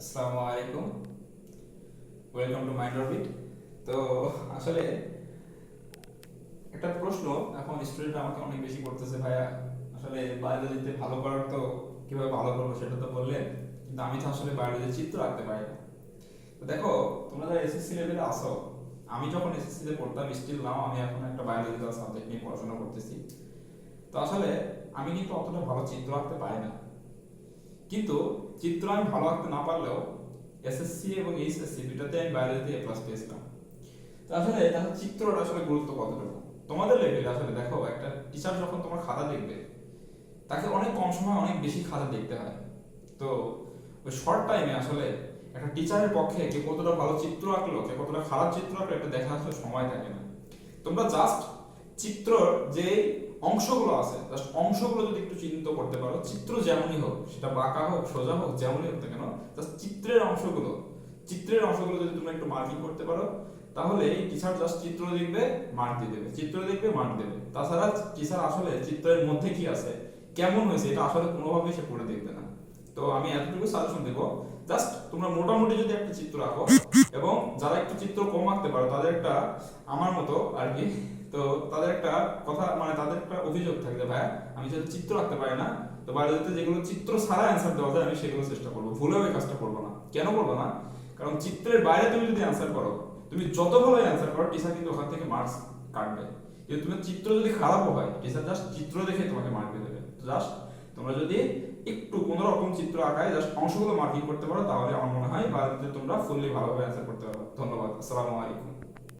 আসসালামু আলাইকুম, welcome to mind orbit. তো আসলে একটা প্রশ্ন এখন স্টুডেন্ট আমাকে অনেক বেশি করতেছে, ভাইয়া আসলে বায়োলজিতে ভালো করার তো কিভাবে ভালো করবো সেটা তো বললেন, কিন্তু আমি তো আসলে বায়োলজি চিত্র আঁকতে পারি না। তো দেখো, তোমরা যারা এসএসসি লেভেলে আসো, আমি যখন এসএসসি তে পড়তাম, স্টিল নাও আমি এখন একটা বায়োলজিক্যাল সাবজেক্ট নিয়ে পড়াশোনা করতেছি। তো আসলে আমি কিন্তু অতটা ভালো চিত্র আঁকতে পারি না, কিন্তু চিত্র আমি ভালো আঁকতে না পারলেও এসএসসি এবং এইচএসসি দুটাতে আমি বায়োলজিতে এ প্লাস পেয়েছিলাম। তো আসলে দেখো, চিত্রটা আসলে গুরুত্ব কতটুকু তোমাদের লেভেলে। আসলে দেখো, একটা টিচার যখন তোমার খাতা দেখবে, তাকে অনেক কম সময় অনেক বেশি খাতা দেখতে হয়। তো ওই শর্ট টাইমে আসলে একটা টিচারের পক্ষে কে কতটা ভালো চিত্র আঁকলো, কে কতটা খারাপ চিত্র আঁকলো, এটা দেখা আসলে সময় থাকে না। তোমরা জাস্ট চিত্রর যে অংশগুলো আছে, জাস্ট অংশগুলো যদি একটু চিহ্নিত করতে পারো, চিত্র যেমনই হোক, সেটা বাঁকা হোক সোজা হোক যেমনই হোক না কেন, জাস্ট চিত্রের অংশগুলো যদি তোমরা একটু মার্কিং করতে পারো, তাহলে টিচার জাস্ট চিত্র দেখবে, মার্ক দিয়ে দেবে, চিত্র দেখবে, মার্ক দেবে। তাছাড়া টিচার আসলে চিত্রের মধ্যে কি আছে, কেমন হয়েছে, এটা আসলে কোনোভাবেই সে পড়ে দেখবে না। তো আমি এতটুকু সাজেশন দেবো, জাস্ট তোমরা মোটামুটি যদি একটা চিত্র আঁকো, এবং যারা একটু চিত্র কম আঁকতে পারো তাদের একটা, আমার মতো আর কি, তো তাদের একটা কথা, মানে তাদের একটা অভিযোগ থাকে যে ভাইয়া, আমি যেহেতু চিত্র আঁকতে পারি না, তো বায়োলজিতে যেগুলো চিত্র ছাড়া অ্যান্সার দেওয়া যায় আমি সেগুলো চেষ্টা করবো, ভুলেও এই কাজটা করবো না। কেন করবো না? কারণ চিত্রের বাইরে তুমি যদি অ্যান্সার করো, তুমি যত ভালো অ্যান্সার করো, টিচার কিন্তু ওখান থেকে মার্কস কাটবে। কিন্তু তুমি চিত্র যদি খারাপও হয়, টিচার জাস্ট চিত্র দেখে তোমাকে মার্ক দিয়ে দেবে। জাস্ট তোমরা যদি একটু কোনো রকম চিত্র আঁকায় জাস্ট অংশগুলো মার্কিং করতে পারো, তাহলে আমার মনে হয় বায়োলজিতে তোমরা ফুললি ভালোভাবে অ্যান্সার করতে পারো। ধন্যবাদ, আসসালামু আলাইকুম।